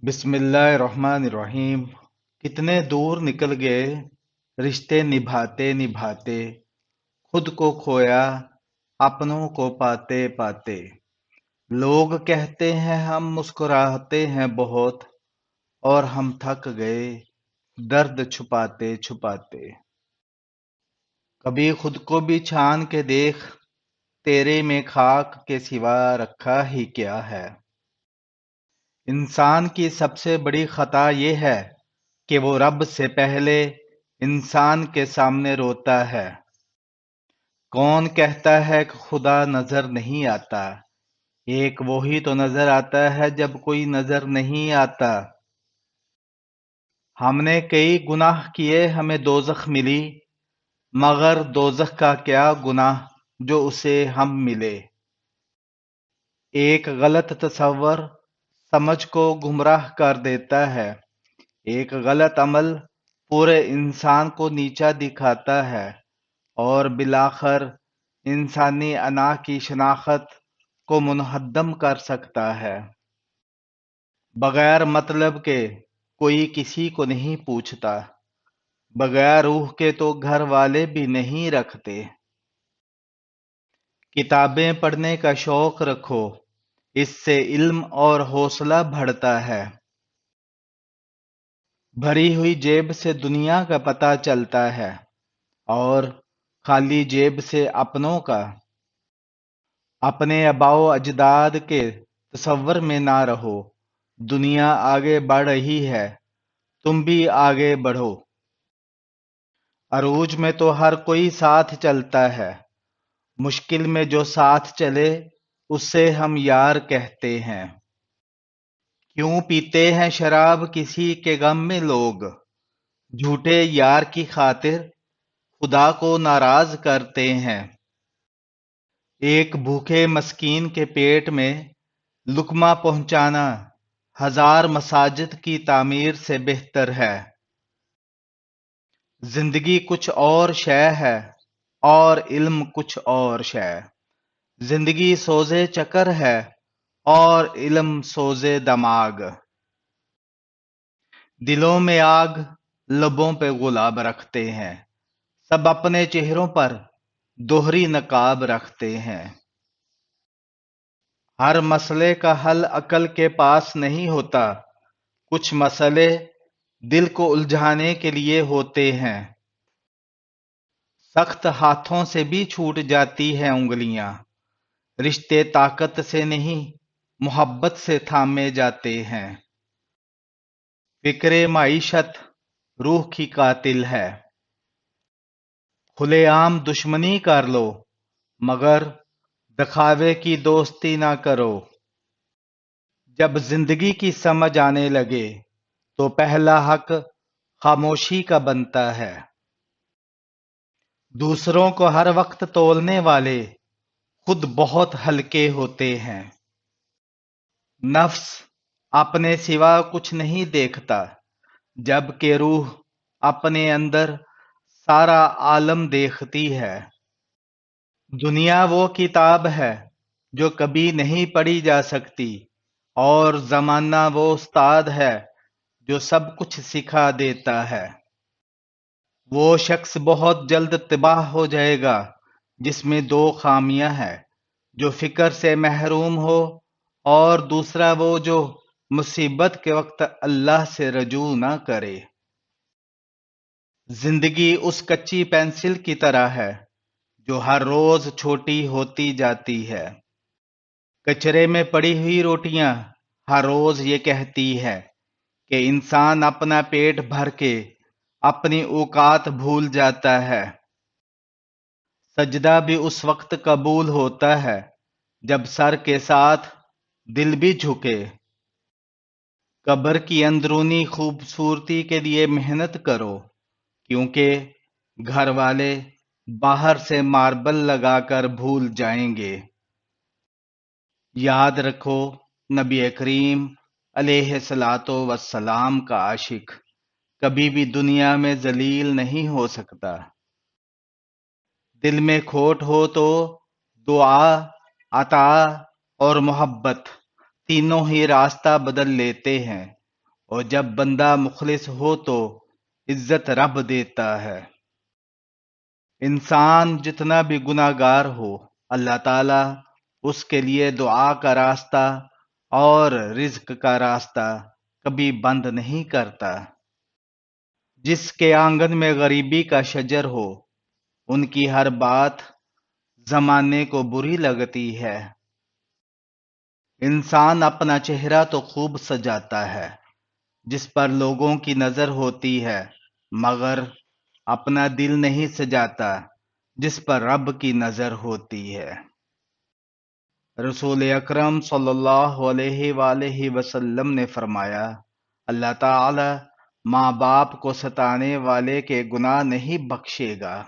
بسم اللہ الرحمن الرحیم۔ کتنے دور نکل گئے رشتے نبھاتے نبھاتے، خود کو کھویا اپنوں کو پاتے پاتے۔ لوگ کہتے ہیں ہم مسکراتے ہیں بہت، اور ہم تھک گئے درد چھپاتے چھپاتے۔ کبھی خود کو بھی چھان کے دیکھ، تیرے میں خاک کے سوا رکھا ہی کیا ہے۔ انسان کی سب سے بڑی خطا یہ ہے کہ وہ رب سے پہلے انسان کے سامنے روتا ہے۔ کون کہتا ہے کہ خدا نظر نہیں آتا؟ ایک وہی تو نظر آتا ہے جب کوئی نظر نہیں آتا۔ ہم نے کئی گناہ کیے ہمیں دوزخ ملی، مگر دوزخ کا کیا گناہ جو اسے ہم ملے۔ ایک غلط تصور سمجھ کو گمراہ کر دیتا ہے، ایک غلط عمل پورے انسان کو نیچا دکھاتا ہے، اور بالآخر انسانی انا کی شناخت کو منہدم کر سکتا ہے۔ بغیر مطلب کے کوئی کسی کو نہیں پوچھتا، بغیر روح کے تو گھر والے بھی نہیں رکھتے۔ کتابیں پڑھنے کا شوق رکھو، اس سے علم اور حوصلہ بڑھتا ہے۔ بھری ہوئی جیب سے دنیا کا پتہ چلتا ہے، اور خالی جیب سے اپنوں کا۔ اپنے آباء و اجداد کے تصور میں نہ رہو، دنیا آگے بڑھ رہی ہے، تم بھی آگے بڑھو۔ عروج میں تو ہر کوئی ساتھ چلتا ہے، مشکل میں جو ساتھ چلے اسے ہم یار کہتے ہیں۔ کیوں پیتے ہیں شراب کسی کے غم میں لوگ، جھوٹے یار کی خاطر خدا کو ناراض کرتے ہیں۔ ایک بھوکے مسکین کے پیٹ میں لقمہ پہنچانا ہزار مساجد کی تعمیر سے بہتر ہے۔ زندگی کچھ اور شے ہے، اور علم کچھ اور شے۔ زندگی سوزے چکر ہے، اور علم سوزے دماغ۔ دلوں میں آگ، لبوں پہ گلاب رکھتے ہیں، سب اپنے چہروں پر دوہری نقاب رکھتے ہیں۔ ہر مسئلے کا حل عقل کے پاس نہیں ہوتا، کچھ مسئلے دل کو الجھانے کے لیے ہوتے ہیں۔ سخت ہاتھوں سے بھی چھوٹ جاتی ہیں انگلیاں، رشتے طاقت سے نہیں محبت سے تھامے جاتے ہیں۔ فکر معیشت روح کی قاتل ہے، کھلے عام دشمنی کر لو، مگر دکھاوے کی دوستی نہ کرو۔ جب زندگی کی سمجھ آنے لگے تو پہلا حق خاموشی کا بنتا ہے۔ دوسروں کو ہر وقت تولنے والے خود بہت ہلکے ہوتے ہیں۔ نفس اپنے سوا کچھ نہیں دیکھتا، جبکہ روح اپنے اندر سارا عالم دیکھتی ہے۔ دنیا وہ کتاب ہے جو کبھی نہیں پڑھی جا سکتی، اور زمانہ وہ استاد ہے جو سب کچھ سکھا دیتا ہے۔ وہ شخص بہت جلد تباہ ہو جائے گا جس میں دو خامیاں ہیں، جو فکر سے محروم ہو، اور دوسرا وہ جو مصیبت کے وقت اللہ سے رجوع نہ کرے۔ زندگی اس کچی پینسل کی طرح ہے جو ہر روز چھوٹی ہوتی جاتی ہے۔ کچرے میں پڑی ہوئی روٹیاں ہر روز یہ کہتی ہے کہ انسان اپنا پیٹ بھر کے اپنی اوقات بھول جاتا ہے۔ سجدہ بھی اس وقت قبول ہوتا ہے جب سر کے ساتھ دل بھی جھکے۔ قبر کی اندرونی خوبصورتی کے لیے محنت کرو، کیونکہ گھر والے باہر سے ماربل لگا کر بھول جائیں گے۔ یاد رکھو، نبی کریم علیہ الصلوۃ والسلام کا عاشق کبھی بھی دنیا میں ذلیل نہیں ہو سکتا۔ دل میں کھوٹ ہو تو دعا، عطا اور محبت تینوں ہی راستہ بدل لیتے ہیں۔ اور جب بندہ مخلص ہو تو عزت رب دیتا ہے۔ انسان جتنا بھی گناہ گار ہو، اللہ تعالیٰ اس کے لیے دعا کا راستہ اور رزق کا راستہ کبھی بند نہیں کرتا۔ جس کے آنگن میں غریبی کا شجر ہو، ان کی ہر بات زمانے کو بری لگتی ہے۔ انسان اپنا چہرہ تو خوب سجاتا ہے جس پر لوگوں کی نظر ہوتی ہے، مگر اپنا دل نہیں سجاتا جس پر رب کی نظر ہوتی ہے۔ رسول اکرم صلی اللہ علیہ وآلہ وسلم نے فرمایا، اللہ تعالی ماں باپ کو ستانے والے کے گناہ نہیں بخشے گا۔